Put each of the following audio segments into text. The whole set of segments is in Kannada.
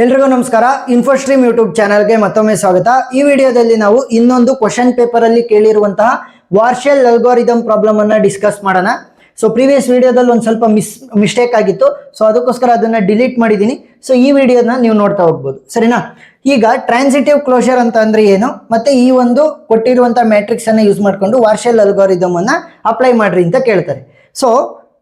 ಎಲ್ರಿಗೂ ನಮಸ್ಕಾರ. ಇನ್ಫೋಸ್ಟ್ರೀಮ್ ಯೂಟ್ಯೂಬ್ ಚಾನಲ್ಗೆ ಮತ್ತೊಮ್ಮೆ ಸ್ವಾಗತ. ಈ ವಿಡಿಯೋದಲ್ಲಿ ನಾವು ಇನ್ನೊಂದು ಕ್ವಶನ್ ಪೇಪರ್ ಅಲ್ಲಿ ಕೇಳಿರುವಂತಹ ವಾರ್ಷೆಲ್ ಅಲ್ಗಾರಿದಮ್ ಪ್ರಾಬ್ಲಮ್ ಅನ್ನ ಡಿಸ್ಕಸ್ ಮಾಡೋಣ. ಸೊ ಪ್ರೀವಿಯಸ್ ವಿಡಿಯೋದಲ್ಲಿ ಒಂದು ಸ್ವಲ್ಪ ಮಿಸ್ಟೇಕ್ ಆಗಿತ್ತು, ಸೊ ಅದಕ್ಕೋಸ್ಕರ ಅದನ್ನ ಡಿಲೀಟ್ ಮಾಡಿದ್ದೀನಿ. ಸೊ ಈ ವಿಡಿಯೋನ ನೀವು ನೋಡ್ತಾ ಹೋಗ್ಬೋದು, ಸರಿನಾ? ಈಗ ಟ್ರಾನ್ಸಿಟಿವ್ ಕ್ಲೋಷರ್ ಅಂತ ಅಂದ್ರೆ ಏನು, ಮತ್ತೆ ಈ ಒಂದು ಕೊಟ್ಟಿರುವಂತಹ ಮ್ಯಾಟ್ರಿಕ್ಸ್ ಅನ್ನ ಯೂಸ್ ಮಾಡ್ಕೊಂಡು ವಾರ್ಷೆಲ್ ಅಲ್ಗಾರಿದಮ್ ಅನ್ನ ಅಪ್ಲೈ ಮಾಡ್ರಿ ಅಂತ ಕೇಳ್ತಾರೆ. ಸೊ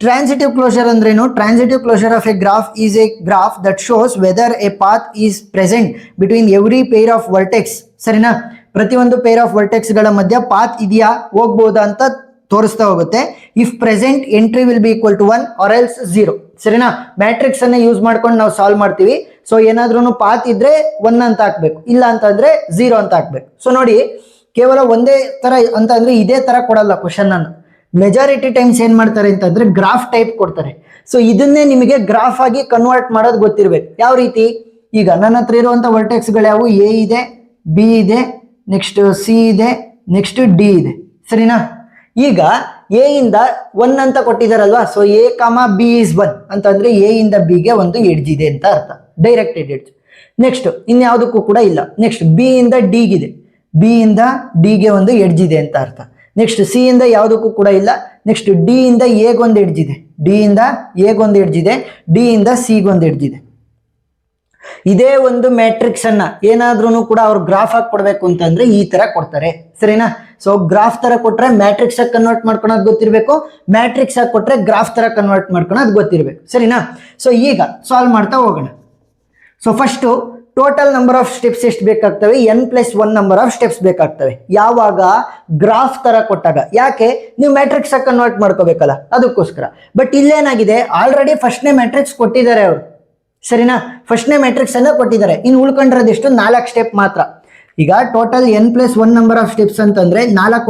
transitive closure ಅಂದ್ರೇನು? transitive closure of a graph is a graph that shows whether a path is present between every pair of vertex. ಸರಿನಾ? ಪ್ರತಿಯೊಂದು ಪೇರ್ ಆಫ್ ವರ್ಟೆಕ್ಸ್ ಗಳ ಮಧ್ಯ ಪಾತ್ ಇದೆಯಾ, ಹೋಗ್ಬೋದಾ ಅಂತ ತೋರಿಸ್ತಾ ಹೋಗುತ್ತೆ. If present entry will be equal to 1 or else 0. ಸರಿನಾ? ಮ್ಯಾಟ್ರಿಕ್ಸ್ ಅನ್ನ ಯೂಸ್ ಮಾಡ್ಕೊಂಡು ನಾವು ಸಾಲ್ವ್ ಮಾಡ್ತೀವಿ. ಸೊ ಏನಾದ್ರೂ ಪಾತ್ ಇದ್ರೆ 1 ಅಂತ ಹಾಕ್ಬೇಕು, ಇಲ್ಲ ಅಂತಂದ್ರೆ 0 ಅಂತ ಹಾಕ್ಬೇಕು. ಸೊ ನೋಡಿ, ಕೇವಲ ಒಂದೇ ತರ ಅಂತ ಅಂದ್ರೆ ಇದೇ ತರ ಕೊಡಲ್ಲ ಕ್ವಶನ್ ಅನ್ನು. ಮೆಜಾರಿಟಿ ಟೈಮ್ಸ್ ಏನ್ ಮಾಡ್ತಾರೆ ಅಂತಂದ್ರೆ ಗ್ರಾಫ್ ಟೈಪ್ ಕೊಡ್ತಾರೆ. ಸೊ ಇದನ್ನೇ ನಿಮಗೆ ಗ್ರಾಫ್ ಆಗಿ ಕನ್ವರ್ಟ್ ಮಾಡೋದು ಗೊತ್ತಿರ್ಬೇಕು. ಯಾವ ರೀತಿ? ಈಗ ನನ್ನ ಹತ್ರ ಇರುವಂತ ವರ್ಟೆಕ್ಸ್ ಗಳು ಯಾವುವು? ಎ ಇದೆ, ಬಿ ಇದೆ, ನೆಕ್ಸ್ಟ್ ಸಿ ಇದೆ, ನೆಕ್ಸ್ಟ್ ಡಿ ಇದೆ. ಸರಿನಾ? ಈಗ ಎ ಇಂದ 1 ಅಂತ ಕೊಟ್ಟಿದಾರಲ್ವಾ, ಸೊ ಎ ಕಾಮ ಬಿ ಇಸ್ 1 ಅಂತಂದ್ರೆ ಎ ಇಂದ ಬಿ ಗೆ ಒಂದು ಎಡ್ಜ್ ಇದೆ ಅಂತ ಅರ್ಥ, ಡೈರೆಕ್ಟೆಡ್ ಎಡ್ಜ್. ನೆಕ್ಸ್ಟ್ ಇನ್ಯಾವುದಕ್ಕೂ ಕೂಡ ಇಲ್ಲ. ನೆಕ್ಸ್ಟ್ ಬಿ ಇಂದ ಡಿ ಗಿದೆ, ಬಿ ಇಂದ ಡಿ ಗೆ ಒಂದು ಎಡ್ಜ್ ಇದೆ ಅಂತ ಅರ್ಥ. ನೆಕ್ಸ್ಟ್ ಸಿ ಇಂದ ಯಾವುದಕ್ಕೂ ಕೂಡ ಇಲ್ಲ. ನೆಕ್ಸ್ಟ್ ಡಿ ಇಂದ ಎಗೊಂದು ಎಡ್ಜ್ ಇದೆ, ಡಿ ಇಂದ ಎಗೊಂದು ಎಡ್ಜ್ ಇದೆ, ಡಿ ಇಂದ ಸಿಗೊಂದು ಎಡ್ಜ್ ಇದೆ. ಇದೇ ಒಂದು ಮ್ಯಾಟ್ರಿಕ್ಸ್ ಅನ್ನ ಏನಾದ್ರೂ ಕೂಡ ಅವ್ರು ಗ್ರಾಫ್ ಆಗಿ ಕೊಡ್ಬೇಕು ಅಂತಂದ್ರೆ ಈ ತರ ಕೊಡ್ತಾರೆ. ಸರಿನಾ? ಸೊ ಗ್ರಾಫ್ ತರ ಕೊಟ್ರೆ ಮ್ಯಾಟ್ರಿಕ್ಸ್ ಆಗಿ ಕನ್ವರ್ಟ್ ಮಾಡ್ಕೊಳೋದು ಗೊತ್ತಿರ್ಬೇಕು, ಮ್ಯಾಟ್ರಿಕ್ಸ್ ಆಗಿ ಕೊಟ್ರೆ ಗ್ರಾಫ್ ತರ ಕನ್ವರ್ಟ್ ಮಾಡ್ಕೊಳೋದು ಗೊತ್ತಿರ್ಬೇಕು. ಸರಿನಾ? ಸೊ ಈಗ ಸಾಲ್ವ್ ಮಾಡ್ತಾ ಹೋಗೋಣ. So first total number of steps ಎಷ್ಟು ಬೇಕಾಗ್ತವೆ? n+1 ನಂಬರ್ ಆಫ್ ಸ್ಟೆಪ್ಸ್ ಬೇಕಾಗ್ತವೆ. ಯಾವಾಗ? ಗ್ರಾಫ್ ತರ ಕೊಟ್ಟಾಗ. ಯಾಕೆ? ನೀವು ಮ್ಯಾಟ್ರಿಕ್ಸ್ ಆಗಿ ಕನ್ವರ್ಟ್ ಮಾಡ್ಕೋಬೇಕಲ್ಲ, ಅದಕ್ಕೋಸ್ಕರ. ಬಟ್ ಇಲ್ಲೇನಾಗಿದೆ, ಆಲ್ರೆಡಿ ಫಸ್ಟ್ನೇ ಮ್ಯಾಟ್ರಿಕ್ಸ್ ಕೊಟ್ಟಿದ್ದಾರೆ ಅವರು. ಸರಿನಾ? ಫಸ್ಟ್ನೇ ಮ್ಯಾಟ್ರಿಕ್ಸ್ ಅನ್ನ ಕೊಟ್ಟಿದ್ದಾರೆ. ಇನ್ನು ಉಳ್ಕೊಂಡಿರೋದೆಷ್ಟು? 4 ಸ್ಟೆಪ್ ಮಾತ್ರ. ಈಗ total n+1 number of steps ಅಂತಂದ್ರೆ 4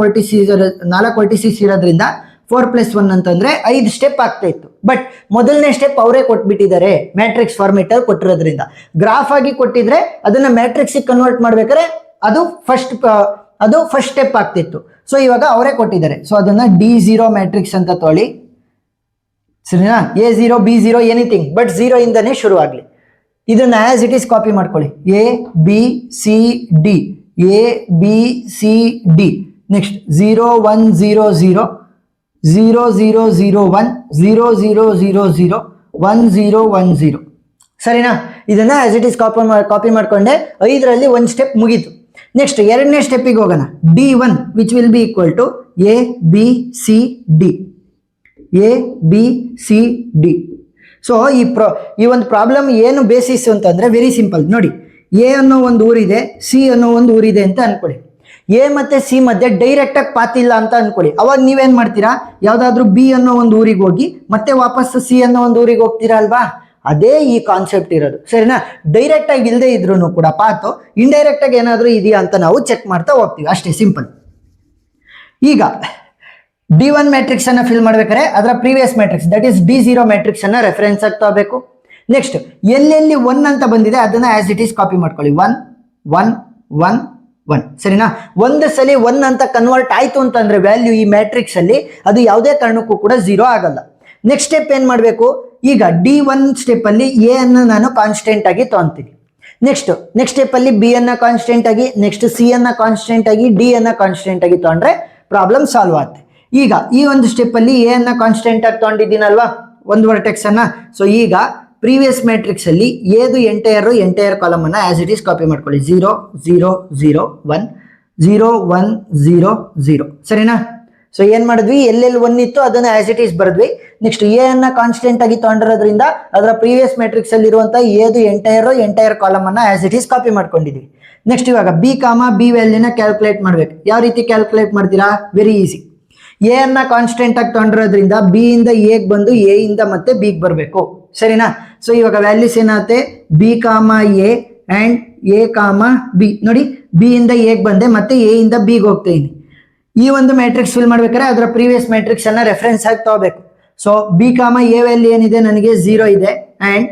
ವರ್ಟಿಸಿಸ್ ಇರೋದ್ರಿಂದ 4+1 ಅಂತಂದ್ರೆ 5 ಸ್ಟೆಪ್ ಆಗ್ತಾ ಇತ್ತು. ಬಟ್ ಮೊದಲನೇ ಸ್ಟೆಪ್ ಅವರೇ ಕೊಟ್ಬಿಟ್ಟಿದ್ದಾರೆ, ಮ್ಯಾಟ್ರಿಕ್ಸ್ ಫಾರ್ಮೇಟ್ ಅಲ್ಲಿ ಕೊಟ್ಟಿರೋದ್ರಿಂದ. ಗ್ರಾಫ್ ಆಗಿ ಕೊಟ್ಟಿದ್ರೆ ಅದನ್ನ ಮ್ಯಾಟ್ರಿಕ್ಸ್ ಕನ್ವರ್ಟ್ ಮಾಡ್ಬೇಕಾದ್ರೆ ಅದು ಫಸ್ಟ್ ಸ್ಟೆಪ್ ಆಗ್ತಿತ್ತು. ಸೊ ಇವಾಗ ಅವರೇ ಕೊಟ್ಟಿದ್ದಾರೆ. ಸೊ ಅದನ್ನ D0 ಮ್ಯಾಟ್ರಿಕ್ಸ್ ಅಂತ ತೊಗೊಳ್ಳಿ. ಸರಿನಾ? A0 B0 ಎನಿಥಿಂಗ್ ಬಟ್ 0 ಇಂದನೇ ಶುರು ಆಗ್ಲಿ. ಇದನ್ನ ಆಸ್ ಇಟ್ ಈಸ್ ಕಾಪಿ ಮಾಡ್ಕೊಳ್ಳಿ. A B C D A B C D. Next 0 1 0 0 0 0 0 1 0 0 0 0 1 0 1 0. ಸರಿನಾ? ಇದನ್ನ ಆಸ್ ಇಟ್ ಈಸ್ ಕಾಪಿ ಮಾಡ್ಕೊಂಡೆ. 5ರಲ್ಲಿ ಒಂದು ಸ್ಟೆಪ್ ಮುಗೀತು. ನೆಕ್ಸ್ಟ್ 2ನೇ ಸ್ಟೆಪ್ಪಿಗೆ ಹೋಗೋಣ. D1 which will be equal to A B C D A B C D. So ಈ ಒಂದು ಪ್ರಾಬ್ಲಮ್ ಏನು ಬೇಸಿಸ್ ಅಂತಂದ್ರೆ ವೆರಿ ಸಿಂಪಲ್. ನೋಡಿ, ಎ ಅನ್ನೋ ಒಂದು ಊರಿದೆ, ಸಿ ಅನ್ನೋ ಒಂದು ಊರಿದೆ ಅಂತ ಅನ್ಕೊಳ್ಳಿ. ಎ ಮತ್ತೆ ಸಿ ಮಧ್ಯೆ ಡೈರೆಕ್ಟ್ ಆಗಿ ಪಾತ್ ಇಲ್ಲ ಅಂತ ಅನ್ಕೊಳ್ಳಿ. ಅವಾಗ ನೀವೇನ್ ಮಾಡ್ತೀರಾ? ಯಾವ್ದಾದ್ರು ಬಿ ಅನ್ನೋ ಒಂದು ಊರಿಗೆ ಹೋಗಿ ಮತ್ತೆ ವಾಪಸ್ ಸಿ ಅನ್ನೋ ಒಂದು ಊರಿಗೆ ಹೋಗ್ತೀರಾ ಅಲ್ವಾ? ಅದೇ ಈ ಕಾನ್ಸೆಪ್ಟ್ ಇರೋದು. ಸರಿನಾ? ಡೈರೆಕ್ಟ್ ಆಗಿ ಇಲ್ಲದೆ ಇದ್ರು ಕೂಡ ಪಾತು ಇಂಡೈರೆಕ್ಟ್ ಆಗಿ ಏನಾದ್ರೂ ಇದೆಯಾ ಅಂತ ನಾವು ಚೆಕ್ ಮಾಡ್ತಾ ಹೋಗ್ತೀವಿ, ಅಷ್ಟೇ, ಸಿಂಪಲ್. ಈಗ D1 ಮ್ಯಾಟ್ರಿಕ್ಸ್ ಅನ್ನ ಫಿಲ್ ಮಾಡ್ಬೇಕಾದ್ರೆ ಅದರ previous matrix that is D0 matrix ಅನ್ನ ರೆಫರೆನ್ಸ್ ಆಗಿ ತಗೋಬೇಕು. ನೆಕ್ಸ್ಟ್ ಎಲ್ಲೆಲ್ಲಿ 1 ಅಂತ ಬಂದಿದೆ ಅದನ್ನ ಆಸ್ ಇಟ್ ಈಸ್ ಕಾಪಿ ಮಾಡ್ಕೊಳ್ಳಿ. 1 1 1 1. ಸರಿನಾ? ಒಂದು ಸಲ 1 ಅಂತ ಕನ್ವರ್ಟ್ ಆಯ್ತು ಅಂತಂದ್ರೆ ವ್ಯಾಲ್ಯೂ ಈ ಮ್ಯಾಟ್ರಿಕ್ಸ್ ಅಲ್ಲಿ, ಅದು ಯಾವುದೇ ಕಾರಣಕ್ಕೂ ಕೂಡ 0 ಆಗಲ್ಲ. ನೆಕ್ಸ್ಟ್ ಸ್ಟೆಪ್ ಏನ್ ಮಾಡ್ಬೇಕು? ಈಗ D1 ಸ್ಟೆಪ್ ಅಲ್ಲಿ ಎ ಅನ್ನು ನಾನು ಕಾನ್ಸ್ಟೆಂಟ್ ಆಗಿ ತಗೊಂತೀನಿ. ನೆಕ್ಸ್ಟ್ ಸ್ಟೆಪ್ ಅಲ್ಲಿ ಬಿ ಅನ್ನ ಕಾನ್ಸ್ಟೆಂಟ್ ಆಗಿ, ನೆಕ್ಸ್ಟ್ ಸಿ ಅನ್ನ ಕಾನ್ಸ್ಟೆಂಟ್ ಆಗಿ, ಡಿ ಅನ್ನ ಕಾನ್ಸ್ಟೆಂಟ್ ಆಗಿ ತಗೊಂಡ್ರೆ ಪ್ರಾಬ್ಲಮ್ ಸಾಲ್ವ್ ಆಗುತ್ತೆ. ಈಗ ಈ ಒಂದು ಸ್ಟೆಪ್ ಅಲ್ಲಿ ಎ ಅನ್ನ ಕಾನ್ಸ್ಟೆಂಟ್ ಆಗಿ ತಗೊಂಡಿದ್ದೀನಲ್ವಾ, ಒಂದು ವರ್ಟೆಕ್ಸ್ ಅನ್ನ. ಸೊ ಈಗ ಪ್ರೀವಿಯಸ್ ಮ್ಯಾಟ್ರಿಕ್ಸ್ ಅಲ್ಲಿ ಎದು ಎಂಟೈರ್ ಕಾಲಮ್ ಅನ್ನ ಆಸ್ ಇಟ್ ಈಸ್ ಕಾಪಿ ಮಾಡ್ಕೊಳ್ಳಿ. 0 0 0 1 0 1 0 0. ಸರಿನಾ? ಸೊ ಏನ್ ಮಾಡಿದ್ವಿ? ಎಲ್ಲೆಲ್ಲಿ 1 ಇತ್ತು ಅದನ್ನ ಆಸ್ ಇಟ್ ಈಸ್ ಬರೆದ್ವಿ. ನೆಕ್ಸ್ಟ್ ಎ ಅನ್ನ ಕಾನ್ಸ್ಟೆಂಟ್ ಆಗಿ ತಗೊಂಡಿರೋದ್ರಿಂದ ಅದರ ಪ್ರೀವಿಯಸ್ ಮ್ಯಾಟ್ರಿಕ್ಸ್ ಅಲ್ಲಿ ಇರುವಂತಹ ಎದು ಎಂಟೈರ್ ಕಾಲಮ್ ಅನ್ನ ಆಸ್ ಇಟ್ ಈಸ್ ಕಾಪಿ ಮಾಡ್ಕೊಂಡಿದ್ವಿ. ನೆಕ್ಸ್ಟ್ ಇವಾಗ ಬಿ ಕಾಮ ಬಿ ವ್ಯಾಲ್ಯೂನ ಕ್ಯಾಲ್ಕುಲೇಟ್ ಮಾಡ್ಬೇಕು. ಯಾವ ರೀತಿ ಕ್ಯಾಲ್ಕುಲೇಟ್ ಮಾಡ್ತೀರಾ? Very easy. ಎ ಅನ್ನ ಕಾನ್ಸ್ಟೆಂಟ್ ಆಗಿ ತಗೊಂಡಿರೋದ್ರಿಂದ ಬಿ ಇಂದ ಎಗ್ ಬಂದು ಎ ಇಂದ ಮತ್ತೆ ಬಿಗ್ ಬರಬೇಕು. ಸರಿನಾ? ಸೊ ಇವಾಗ ವ್ಯಾಲ್ಯೂಸ್ ಏನಾಗುತ್ತೆ? B comma A and A ಕಾಮ ಬಿ. ನೋಡಿ, ಬಿ ಇಂದ ಎಗ್ ಬಂದೆ, ಮತ್ತೆ ಎ ಇಂದ ಬಿಗ್ ಹೋಗ್ತಾ ಇದೀನಿ. ಈ ಒಂದು ಮ್ಯಾಟ್ರಿಕ್ಸ್ ಫಿಲ್ ಮಾಡ್ಬೇಕಾದ್ರೆ ಅದರ ಪ್ರೀವಿಯಸ್ ಮ್ಯಾಟ್ರಿಕ್ಸ್ ಅನ್ನ ರೆಫರೆನ್ಸ್ ಆಗಿ ತಗೋಬೇಕು. So B comma A value ಏನಿದೆ? ನನಗೆ 0 ಇದೆ. ಅಂಡ್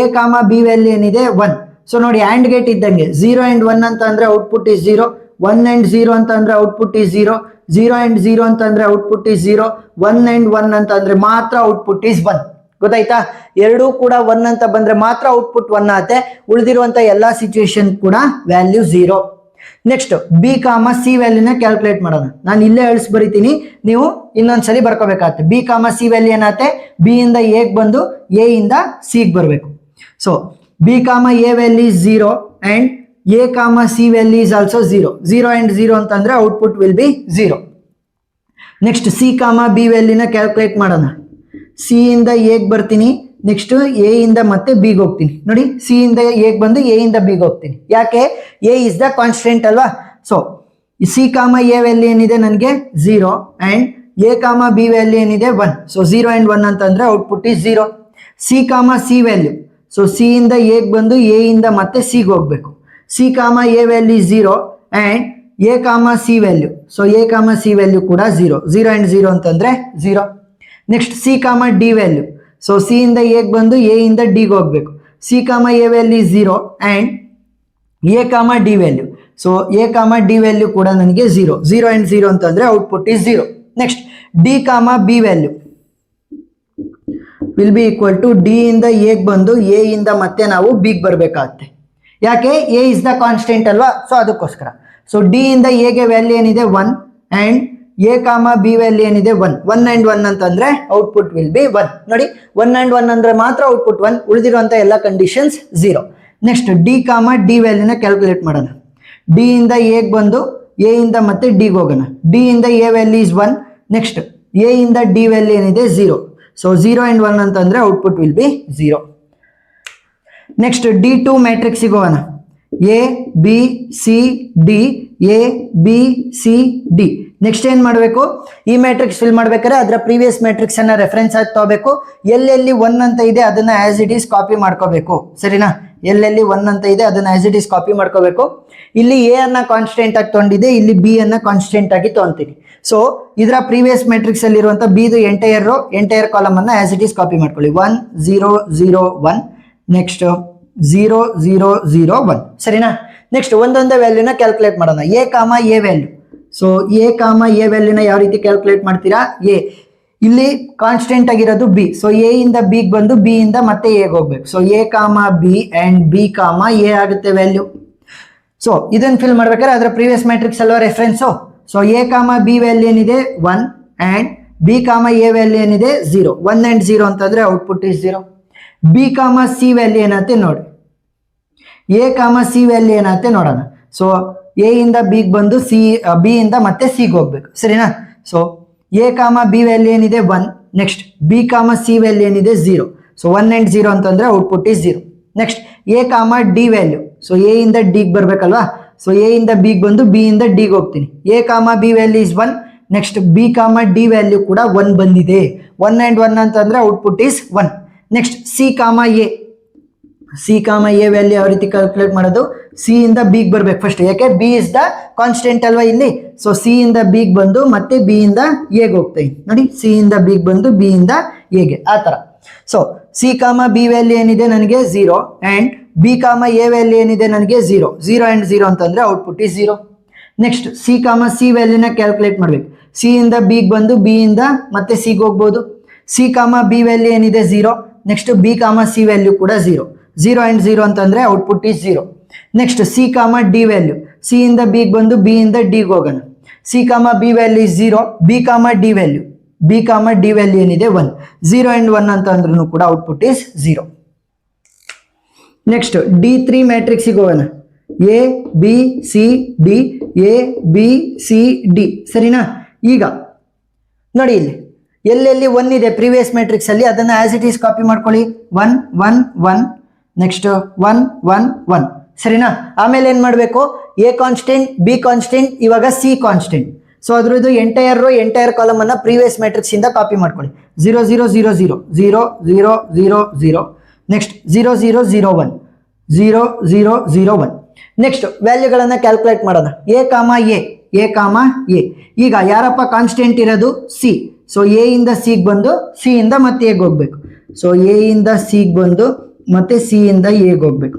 ಎ ಕಾಮ ಬಿ ವ್ಯಾಲ್ಯೂ ಏನಿದೆ? 1. ಸೊ ನೋಡಿ, ಆ್ಯಂಡ್ ಗೇಟ್ ಇದ್ದಂಗೆ 0 and 1 ಅಂತ ಅಂದ್ರೆ ಔಟ್ಪುಟ್ ಇಸ್ 0, 1 and 0 ಅಂತ ಅಂದ್ರೆ ಔಟ್ಪುಟ್ ಇಸ್ 0, 0 and 0 ಅಂತ ಅಂದ್ರೆ ಔಟ್ಪುಟ್ ಇಸ್ 0, 1 and 1 ಅಂತ ಅಂದ್ರೆ ಮಾತ್ರ ಔಟ್ಪುಟ್ ಇಸ್ 1. ಗೊತ್ತಾಯ್ತಾ? ಎರಡೂ ಕೂಡ 1 ಅಂತ ಬಂದ್ರೆ ಮಾತ್ರ ಔಟ್ಪುಟ್ 1 ಆಗುತ್ತೆ, ಉಳಿದಿರುವಂತ ಎಲ್ಲಾ ಸಿಚುವೇಶನ್ ಕೂಡ value 0. Next B comma C ವ್ಯಾಲ್ಯೂನ ಕ್ಯಾಲ್ಕುಲೇಟ್ ಮಾಡೋಣ. ನಾನು ಇಲ್ಲೇ ಅಳಿಸಿ ಬರಿತೀನಿ, ನೀವು ಇನ್ನೊಂದ್ಸಲಿ ಬರ್ಕೋಬೇಕಾಗತ್ತೆ. ಬಿ ಕಾಮ ಸಿ ವ್ಯಾಲ್ಯೂ ಏನಾಗುತ್ತೆ, ಬಿ ಇಂದ ಎ ಬಂದು ಎ ಇಂದ ಸಿ ಬರ್ಬೇಕು. So B comma A value is 0 and A comma C value is also 0. 0 and 0 ಅಂತಂದ್ರೆ output will be 0. Next C comma B ವ್ಯಾಲ್ಯೂನ ಕ್ಯಾಲ್ಕುಲೇಟ್ ಮಾಡೋಣ. ಸಿ ಇಂದ ಎಗ್ ಬರ್ತೀನಿ, ನೆಕ್ಸ್ಟ್ ಎ ಇಂದ ಮತ್ತೆ ಬಿಗೆ ಹೋಗ್ತೀನಿ. ನೋಡಿ, ಸಿ ಇಂದ ಎಗ್ ಬಂದು ಎ ಇಂದ ಬಿಗೆ ಹೋಗ್ತೀನಿ. ಯಾಕೆ? ಎ ಇಸ್ ದ ಕಾನ್ಸ್ಟೆಂಟ್ ಅಲ್ವಾ. So C comma A value ಏನಿದೆ ನನಗೆ 0 ಅಂಡ್ ಎ ಕಾಮ ಬಿ ವ್ಯಾಲ್ಯೂ ಏನಿದೆ 1. ಸೊ 0 ಅಂಡ್ 1 ಅಂತಂದ್ರೆ output is 0. C comma C value, so C ಇಂದ ಎಗ್ ಬಂದು ಎ ಇಂದ ಮತ್ತೆ ಸಿಗೆ ಹೋಗ್ಬೇಕು. C comma A value 0 and A comma C value, so A comma C value ಕೂಡ 0. 0 ಅಂಡ್ 0 ಅಂತಂದ್ರೆ 0. Next C comma D value, so C ಇಂದ ಎಗ್ ಬಂದು ಎ ಇಂದ ಡಿಗೆ ಹೋಗ್ಬೇಕು. C comma A value 0 and A comma D value, so A comma D value ಕೂಡ ನನಗೆ 0. 0 ಅಂಡ್ 0 ಅಂತಂದ್ರೆ output is 0. Next D comma B value will be equal to D ಇಂದ ಎಗ್ ಬಂದು ಎ ಇಂದ ಮತ್ತೆ ನಾವು ಬಿಗ್ ಬರಬೇಕಾಗುತ್ತೆ. ಯಾಕೆ? ಎ ಇಸ್ ದ ಕಾನ್ಸ್ಟೆಂಟ್ ಅಲ್ವಾ, ಸೊ ಅದಕ್ಕೋಸ್ಕರ. ಸೊ ಡಿ ಇಂದ ಎಗೆ ವ್ಯಾಲ್ಯೂ ಏನಿದೆ 1 ಅಂಡ್ ಎ ಕಾಮ ಬಿ ವ್ಯಾಲ್ಯೂ ಏನಿದೆ 1. 1 ಅಂಡ್ 1 ಅಂತಂದ್ರೆ ಔಟ್ಪುಟ್ ವಿಲ್ ಬಿ 1. ನೋಡಿ, 1 ಅಂಡ್ 1 ಅಂದ್ರೆ ಮಾತ್ರ ಔಟ್ಪುಟ್ 1, ಉಳಿದಿರುವಂತ ಎಲ್ಲ conditions 0. Next D comma D ವ್ಯಾಲ್ಯೂನ ಕ್ಯಾಲ್ಕುಲೇಟ್ ಮಾಡೋಣ. ಡಿ ಇಂದ ಎಗ್ ಬಂದು ಎ ಇಂದ ಮತ್ತೆ ಡಿಗೆ ಹೋಗೋಣ. ಡಿ ಇಂದ A value is 1, next A ಇಂದ ಡಿ ವ್ಯಾಲ್ಯೂ ಏನಿದೆ 0. ಸೊ 0 ಅಂಡ್ 1 ಅಂತಂದ್ರೆ output will be 0. Next D2 matrix ಹೋಗೋಣ. A B C D, A B C D. Next ಏನ್ ಮಾಡಬೇಕು, ಈ ಮ್ಯಾಟ್ರಿಕ್ಸ್ ಫಿಲ್ ಮಾಡ್ಬೇಕಾದ್ರೆ ಅದರ ಪ್ರೀವಿಯಸ್ ಮ್ಯಾಟ್ರಿಕ್ಸ್ ಅನ್ನ ರೆಫರೆನ್ಸ್ ಆಗಿ ತಗೋಬೇಕು. ಎಲ್ಲೆಲ್ಲಿ 1 ಅಂತ ಇದೆ ಅದನ್ನ ಆಸ್ ಇಟ್ ಈಸ್ ಕಾಪಿ ಮಾಡ್ಕೋಬೇಕು. ಸರಿನಾ? ಎಲ್ಲೆಲ್ಲಿ 1 ಅಂತ ಇದೆ ಅದನ್ನ ಆಸ್ ಇಟ್ ಈಸ್ ಕಾಪಿ ಮಾಡ್ಕೋಬೇಕು. ಇಲ್ಲಿ ಎ ಅನ್ನ ಕಾನ್ಸ್ಟೆಂಟ್ ಆಗಿ ತಗೊಂಡಿದೆ, ಇಲ್ಲಿ ಬಿ ಅನ್ನ ಕಾನ್ಸ್ಟೆಂಟ್ ಆಗಿ ತಗೊಂತೀನಿ. ಸೊ ಇದರ ಪ್ರೀವಿಯಸ್ ಮ್ಯಾಟ್ರಿಕ್ಸ್ ಅಲ್ಲಿ ಇರುವಂತ ಬಿ ದು ಎಂಟೈರ್ ಕಾಲಮ್ ಅನ್ನ ಆಸ್ ಇಟ್ ಈಸ್ ಕಾಪಿ ಮಾಡ್ಕೊಳ್ಳಿ. 1 0 0 1, ನೆಕ್ಸ್ಟ್ 0 0 0 1. ಸರಿನಾ? ನೆಕ್ಸ್ಟ್ ಒಂದೊಂದೇ ವ್ಯಾಲ್ಯೂನ ಕ್ಯಾಲ್ಕುಲೇಟ್ ಮಾಡೋಣ. ಎ ಕಾಮ ಎ ವ್ಯಾಲ್ಯೂ, ಸೊ ಎ ಕಾಮ ಎ ವ್ಯಾಲ್ಯೂನ ಯಾವ ರೀತಿ ಕ್ಯಾಲ್ಕುಲೇಟ್ ಮಾಡ್ತೀರಾ? ಎ ಇಲ್ಲಿ ಕಾನ್ಸ್ಟೆಂಟ್ ಆಗಿರೋದು ಬಿ, ಸೊ ಎ ಇಂದ ಬಿಗ್ ಬಂದು ಬಿ ಇಂದ ಮತ್ತೆ ಎಗೆ ಹೋಗ್ಬೇಕು. ಸೊ ಎ ಕಾಮ B and B comma A ಆಗುತ್ತೆ ವ್ಯಾಲ್ಯೂ. ಸೊ ಇದನ್ನ ಫಿಲ್ ಮಾಡ್ಬೇಕಾದ್ರೆ ಅದರ ಪ್ರೀವಿಯಸ್ ಮ್ಯಾಟ್ರಿಕ್ಸ್ ಅಲ್ವಾ ರೆಫರೆನ್ಸು. ಸೊ ಎ ಕಾಮ ಬಿ ವ್ಯಾಲ್ಯೂ ಏನಿದೆ 1 and B comma A value ಏನಿದೆ 0. 1 ಅಂಡ್ 0 ಅಂತಂದ್ರೆ output is 0. B comma C value ಏನಾಗುತ್ತೆ ನೋಡಿ. ಎ ಕಾಮ ಸಿ ವ್ಯಾಲ್ಯೂ ಏನಾಗುತ್ತೆ ನೋಡೋಣ. ಸೊ ಎ ಇಂದ ಬಿಗ್ ಬಂದು ಬಿ ಇಂದ ಮತ್ತೆ ಸಿಗೆ ಹೋಗ್ಬೇಕು. ಸರಿನಾ? ಸೊ ಎ ಕಾಮ ಬಿ ವ್ಯಾಲ್ಯೂ ಏನಿದೆ 1, next B comma C value ಏನಿದೆ 0. ಸೊ 1 ಅಂಡ್ 0 ಅಂತಂದ್ರೆ output is 0. Next A comma D value, so A ಇಂದ ಡಿಗೆ ಬರ್ಬೇಕಲ್ವಾ. ಸೊ ಎ ಇಂದ ಬಿಗ್ ಬಂದು ಬಿ ಇಂದ ಡಿಗೆ ಹೋಗ್ತೀನಿ. ಎ ಕಾಮ B value is 1, next B ಕಾಮ ಡಿ ವ್ಯಾಲ್ಯೂ ಕೂಡ 1 ಬಂದಿದೆ. 1 ಅಂಡ್ 1 ಅಂತಂದ್ರೆ output is 1. Next C comma A, C comma A value ಯಾವ ರೀತಿ ಕ್ಯಾಲ್ಕುಲೇಟ್ ಮಾಡೋದು? ಸಿ ಇಂದ ಬಿಗ್ ಬರ್ಬೇಕು ಫಸ್ಟ್, ಯಾಕೆ ಬಿ ಇಸ್ ದ ಕಾನ್ಸ್ಟೆಂಟ್ ಅಲ್ವಾ ಇಲ್ಲಿ. ಸೊ ಸಿ ಇಂದ ಬಿಗ್ ಬಂದು ಮತ್ತೆ ಬಿ ಇಂದ ಎಗೆ ಹೋಗ್ತಾ ನೋಡಿ. ಸಿ ಇಂದ ಬಿಗ್ ಬಂದು ಬಿ ಇಂದ ಎಗೆ, ಆ ತರ. So C comma B value ಏನಿದೆ ನನಗೆ 0 and B comma A value ಏನಿದೆ ನನಗೆ 0. 0 ಅಂಡ್ 0 ಅಂತಂದ್ರೆ output is 0. Next C comma C ವ್ಯಾಲ್ಯೂನ ಕ್ಯಾಲ್ಕುಲೇಟ್ ಮಾಡ್ಬೇಕು. ಸಿ ಇಂದ ಬಿಗ್ ಬಂದು ಬಿ ಇಂದ ಮತ್ತೆ ಸಿಗೆ ಹೋಗ್ಬೋದು. ಸಿ ಕಾಮ ಬಿ ವ್ಯಾಲ್ಯೂ ಏನಿದೆ 0, next B comma C value ಕೂಡ 0. 0 ಅಂಡ್ 0 ಅಂತಂದ್ರೆ output is 0. Next C comma D value, C ಇಂದ ಬಿಗ್ ಬಂದು ಬಿ ಇಂದ ಡಿಗೆ ಹೋಗೋಣ. C comma B value is 0, B com D value, B com D value ಏನಿದೆ 1. 0 ಅಂಡ್ 1 ಅಂತ ಅಂದ್ರೂ ಕೂಡ ಔಟ್ಪುಟ್ ಇಸ್ 0. ನೆಕ್ಸ್ಟ್ D3 ಮ್ಯಾಟ್ರಿಕ್ಸಿಗೆ ಹೋಗೋಣ. A B C D, A B C D. ಸರಿನಾ? ಈಗ ನೋಡಿ, ಇಲ್ಲಿ ಎಲ್ಲೆಲ್ಲಿ 1 ಇದೆ ಪ್ರೀವಿಯಸ್ ಮ್ಯಾಟ್ರಿಕ್ಸ್ ಅಲ್ಲಿ ಅದನ್ನ ಆಸ್ ಇಟ್ ಈಸ್ ಕಾಪಿ ಮಾಡ್ಕೊಳ್ಳಿ. 1 1 1, ನೆಕ್ಸ್ಟ್ 1 1 1. ಸರಿನಾ? ಆಮೇಲೆ ಏನ್ ಮಾಡಬೇಕು? ಎ ಕಾನ್ಸ್ಟೆಂಟ್, ಬಿ ಕಾನ್ಸ್ಟೆಂಟ್, ಇವಾಗ ಸಿ ಕಾನ್ಸ್ಟೆಂಟ್. ಸೊ ಅದ್ರದ್ದು ಎಂಟೈರ್ ಕಾಲಮ್ ಅನ್ನ ಪ್ರೀವಿಯಸ್ ಮ್ಯಾಟ್ರಿಕ್ಸ್ ಇಂದ ಕಾಪಿ ಮಾಡ್ಕೊಳ್ಳಿ. 0 0 0 0 0 0 0 0, ನೆಕ್ಸ್ಟ್ 0 0 0 1 0 0 0 1. ನೆಕ್ಸ್ಟ್ ವ್ಯಾಲ್ಯೂಗಳನ್ನ ಕ್ಯಾಲ್ಕುಲೇಟ್ ಮಾಡೋಣ. ಎ ಕಾಮ ಎ, ಎ ಕಾಮ ಎ. ಈಗ ಯಾರಪ್ಪ ಕಾನ್ಸ್ಟೆಂಟ್ ಇರೋದು? ಸಿ. ಸೊ ಎ ಇಂದ ಸಿಗೆ ಬಂದು ಸಿ ಇಂದ ಮತ್ತೆ ಎಗೆ ಹೋಗ್ಬೇಕು. ಸೊ ಎ ಇಂದ ಸಿಗೆ ಬಂದು ಮತ್ತೆ ಸಿ ಇಂದ ಎಗೆ ಹೋಗ್ಬೇಕು.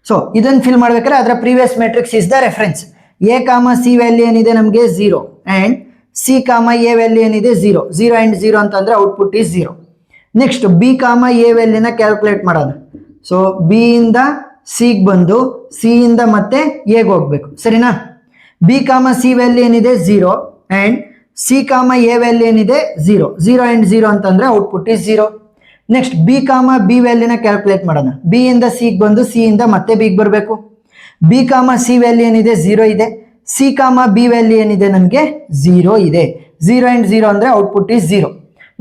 ಸೊ ಇದನ್ನ ಫಿಲ್ ಮಾಡ್ಬೇಕಾದ್ರೆ ಅದರ previous matrix is the reference. A comma C value ಏನಿದೆ ನಮಗೆ 0 and C comma A value ಏನಿದೆ 0. 0 ಅಂಡ್ 0 ಅಂತಂದ್ರೆ output is 0. Next B comma A ವ್ಯಾಲ್ಯೂನ calculate ಮಾಡೋಣ. ಸೊ ಬಿ ಇಂದ ಸಿಗೆ ಬಂದು ಸಿ ಇಂದ ಮತ್ತೆ ಎಗೆ ಹೋಗ್ಬೇಕು, ಸರಿನಾ. ಬಿ ಕಾಮ ಸಿ ವ್ಯಾಲ್ಯೂ ಏನಿದೆ 0 and C comma A value ಏನಿದೆ 0. 0 ಆ್ಯಂಡ್ 0 ಅಂತಂದ್ರೆ output is 0. Next B comma B ವ್ಯಾಲ್ಯೂನ ಕ್ಯಾಲ್ಕುಲೇಟ್ ಮಾಡೋಣ. ಬಿ ಇಂದ ಸಿಗೆ ಬಂದು ಸಿ ಇಂದ ಮತ್ತೆ ಬಿಗೆ ಬರಬೇಕು. ಬಿ ಕಾಮ ಸಿ ವ್ಯಾಲ್ಯೂ ಏನಿದೆ 0 ಇದೆ. ಸಿ ಕಾಮ ಬಿ ವ್ಯಾಲ್ಯೂ ಏನಿದೆ ನನಗೆ 0 ಇದೆ. 0 ಆ್ಯಂಡ್ 0 ಅಂದರೆ output is 0.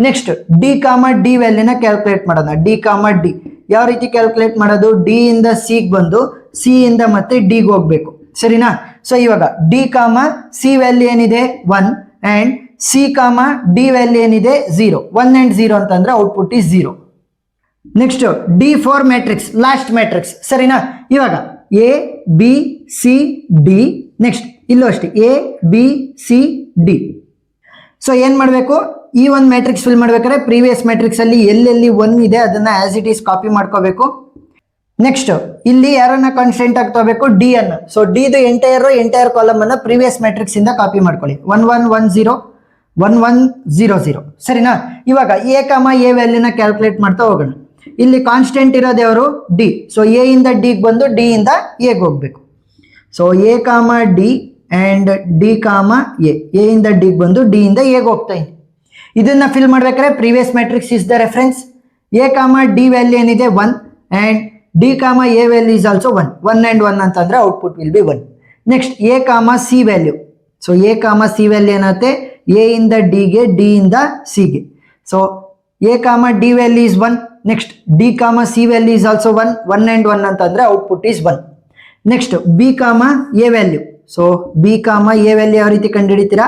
Next D comma D ವ್ಯಾಲ್ಯೂನ ಕ್ಯಾಲ್ಕುಲೇಟ್ ಮಾಡೋಣ. ಡಿ ಕಾಮ ಡಿ ಯಾವ ರೀತಿ ಕ್ಯಾಲ್ಕುಲೇಟ್ ಮಾಡೋದು? ಡಿ ಇಂದ ಸಿಗೆ ಬಂದು ಸಿ ಇಂದ ಮತ್ತೆ ಡಿಗೆ ಹೋಗ್ಬೇಕು, ಸರಿನಾ. ಸೊ ಇವಾಗ ಡಿ ಕಾಮ ಸಿ ವ್ಯಾಲ್ಯೂ ಏನಿದೆ 1 and C comma D value ಏನಿದೆ 0. 1 ಆ್ಯಂಡ್ 0 ಅಂತಂದ್ರೆ output is 0. Next D4 matrix, last matrix, ಸರಿನಾ. ಇವಾಗ A B C D, next ಇಲ್ಲೂ ಅಷ್ಟೇ A B C D. So ಏನು ಮಾಡಬೇಕು? ಈ ಒಂದು ಮ್ಯಾಟ್ರಿಕ್ಸ್ ಫಿಲ್ ಮಾಡ್ಬೇಕಾದ್ರೆ ಪ್ರೀವಿಯಸ್ ಮ್ಯಾಟ್ರಿಕ್ಸ್ ಅಲ್ಲಿ ಎಲ್ಲೆಲ್ಲಿ 1 ಇದೆ ಅದನ್ನ ಆಸ್ ಇಟ್ ಈಸ್ ಕಾಪಿ ಮಾಡ್ಕೋಬೇಕು. ನೆಕ್ಸ್ಟ್ ಇಲ್ಲಿ ಯಾರನ್ನ ಕಾನ್ಸ್ಟೆಂಟ್ ಆಗಿ ತಗೋಬೇಕು? ಡಿ ಅನ್ನ. ಸೊ ಡಿದು ಎಂಟೈರ್ ಕಾಲಮ್ ಅನ್ನ ಪ್ರೀವಿಯಸ್ ಮ್ಯಾಟ್ರಿಕ್ಸ್ ಇಂದ ಕಾಪಿ ಮಾಡ್ಕೊಳ್ಳಿ. 1 1 1 0 1 1 0 0, ಸರಿನಾ. ಇವಾಗ ಎ ಕಾಮ ಎ ವ್ಯಾಲ್ಯೂನ ಕ್ಯಾಲ್ಕುಲೇಟ್ ಮಾಡ್ತಾ ಹೋಗೋಣ. ಇಲ್ಲಿ ಕಾನ್ಸ್ಟೆಂಟ್ ಇರೋದು ಯಾರು? ಡಿ. ಸೊ ಎ ಇಂದ ಡಿಗೆ ಬಂದು ಡಿ ಇಂದ ಎಗೆ ಹೋಗ್ಬೇಕು. So A comma D and D comma A ಇಂದ ಡಿಗೆ ಬಂದು ಡಿ ಇಂದ ಎಗೆ ಹೋಗ್ತಾ ಇದೆ. ಇದನ್ನ ಫಿಲ್ ಮಾಡ್ಬೇಕಾದ್ರೆ previous matrix is the reference. A comma D value ಏನಿದೆ 1 and D comma A value is also 1. 1 and 1 ಅಂತಂದ್ರೆ output will B 1. Next A comma C value. So A comma C value ಏನಾಗುತ್ತೆ? ಎ ಇಂದ ಡಿಗೆ ಡಿ ಇಂದ ಸಿಗೆ. So A comma D value is 1. Next D comma C value is also 1. 1 and 1 ಅಂತಂದ್ರೆ output is 1. Next B comma A value. So B comma A value ಯಾವ ರೀತಿ ಕಂಡುಹಿಡಿತೀರಾ?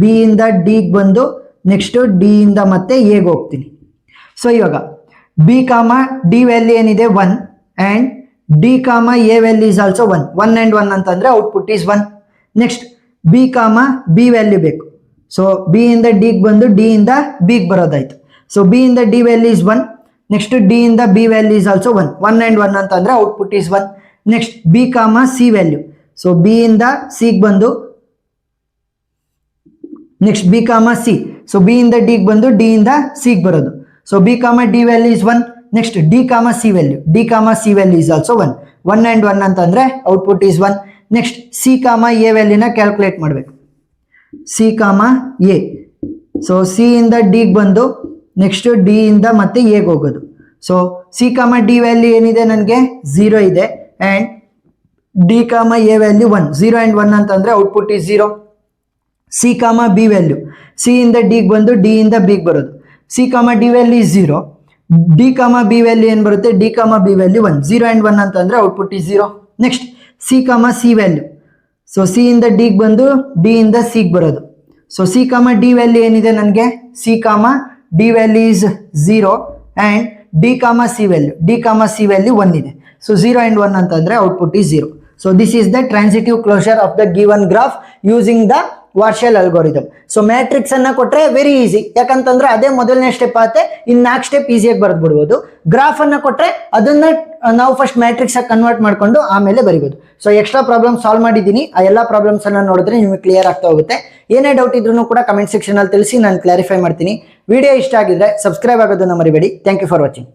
ಬಿ ಇಂದ ಡಿಗೆ ಬಂದು ನೆಕ್ಸ್ಟ್ ಡಿ ಇಂದ ಮತ್ತೆ ಎಗೆ ಹೋಗ್ತೀನಿ. ಸೊ ಇವಾಗ ಬಿ ಕಾಮ ಡಿ ವ್ಯಾಲ್ಯೂ ಏನಿದೆ 1 and D comma A value is also 1. 1 and 1 ಅಂತಂದ್ರೆ output is 1. Next B comma B value ಬೇಕು. ಸೊ ಬಿ ಇಂದ ಡಿಗೆ ಬಂದು ಡಿ ಇಂದ ಬಿಗೆ ಬರೋದಾಯ್ತು. ಸೊ ಬಿ ಇಂದ D value is 1. Next D ಇಂದ B value is also 1. 1 and 1 ಅಂತಂದ್ರೆ output is 1. Next B comma C value. So B ಇಂದ ಸಿಗೆ ಬಂದು next B comma C. So B ಇಂದ ಡಿಗೆ ಬಂದು ಡಿ ಇಂದ ಸಿಗೆ ಬರೋದು. ಸೊ ಬಿ ಕಾಮ D value is 1. Next D comma C value. D comma C value is also 1. 1 and 1 ಅಂತಂದ್ರೆ output is 1. Next C comma A ವ್ಯಾಲ್ಯೂನ calculate ಮಾಡಬೇಕು. C comma A. So C ಇಂದ ಡಿಗೆ ಬಂದು ನೆಕ್ಸ್ಟ್ ಡಿ ಇಂದ ಮತ್ತೆ ಎಗೆ ಹೋಗೋದು. So C comma D value ಏನಿದೆ ನನಗೆ 0 ಇದೆ and D comma A value 1. 0 and 1 ಅಂತಂದ್ರೆ output is 0. C comma B value. C ಇಂದ ಡಿಗೆ ಬಂದು ಡಿ ಇಂದ ಬಿಗೆ ಬರೋದು. C comma D value is 0. D comma B value ಏನು ಬರುತ್ತೆ? D comma B value 1. 0 and 1 ಅಂತಂದ್ರೆ output is 0. Next C comma C value. So C ಇಂದ ಡಿಗೆ ಬಂದು ಡಿ ಇಂದ ಸಿಗೆ ಬರೋದು. So C comma D value ಏನಿದೆ ನನಗೆ? C comma D value is 0 and D comma C value. D comma C value 1 ಇದೆ. ಸೊ 0 ಆ್ಯಂಡ್ 1 ಅಂತಂದ್ರೆ output is 0. So this is the transitive closure of the given graph using the Warshall algorithm. So matrix ಅನ್ನ ಕೊಟ್ರೆ ವೆರಿ ಈಸಿ, ಯಾಕಂತಂದ್ರೆ ಅದೇ ಮೊದಲನೇ ಸ್ಟೆಪ್ ಆಗುತ್ತೆ. ಇನ್ನು 4 ಸ್ಟೆಪ್ ಈಸಿಯಾಗಿ ಬರೆದು ಬಿಡ್ಬೋದು. ಗ್ರಾಫ್ ಅನ್ನ ಕೊಟ್ರೆ ಅದನ್ನ ನಾವು ಫಸ್ಟ್ ಮ್ಯಾಟ್ರಿಕ್ಸ್ ಆಗಿ ಕನ್ವರ್ಟ್ ಮಾಡ್ಕೊಂಡು ಆಮೇಲೆ ಬರಿಬೋದು. ಸೊ ಎಕ್ಸ್ಟ್ರಾ ಪ್ರಾಬ್ಲಮ್ ಸಾಲ್ವ್ ಮಾಡಿದ್ದೀನಿ. ಆ ಎಲ್ಲ ಪ್ರಾಬ್ಲಮ್ಸ್ ಅನ್ನ ನೋಡಿದ್ರೆ ನಿಮಗೆ ಕ್ಲಿಯರ್ ಆಗ್ತಾ ಹೋಗುತ್ತೆ. ಏನೇ ಡೌಟ್ ಇದ್ರೂ ಕೂಡ ಕಮೆಂಟ್ ಸೆಕ್ಷನ್ ಅಲ್ಲಿ ತಿಳಿಸಿ, ನಾನು ಕ್ಲಾರಿಫೈ ಮಾಡ್ತೀನಿ. ವಿಡಿಯೋ ಇಷ್ಟ ಆಗಿದ್ರೆ ಸಬ್ಸ್ಕ್ರೈಬ್ ಆಗೋದನ್ನ ಮರಿಬೇಡಿ. Thank you for watching.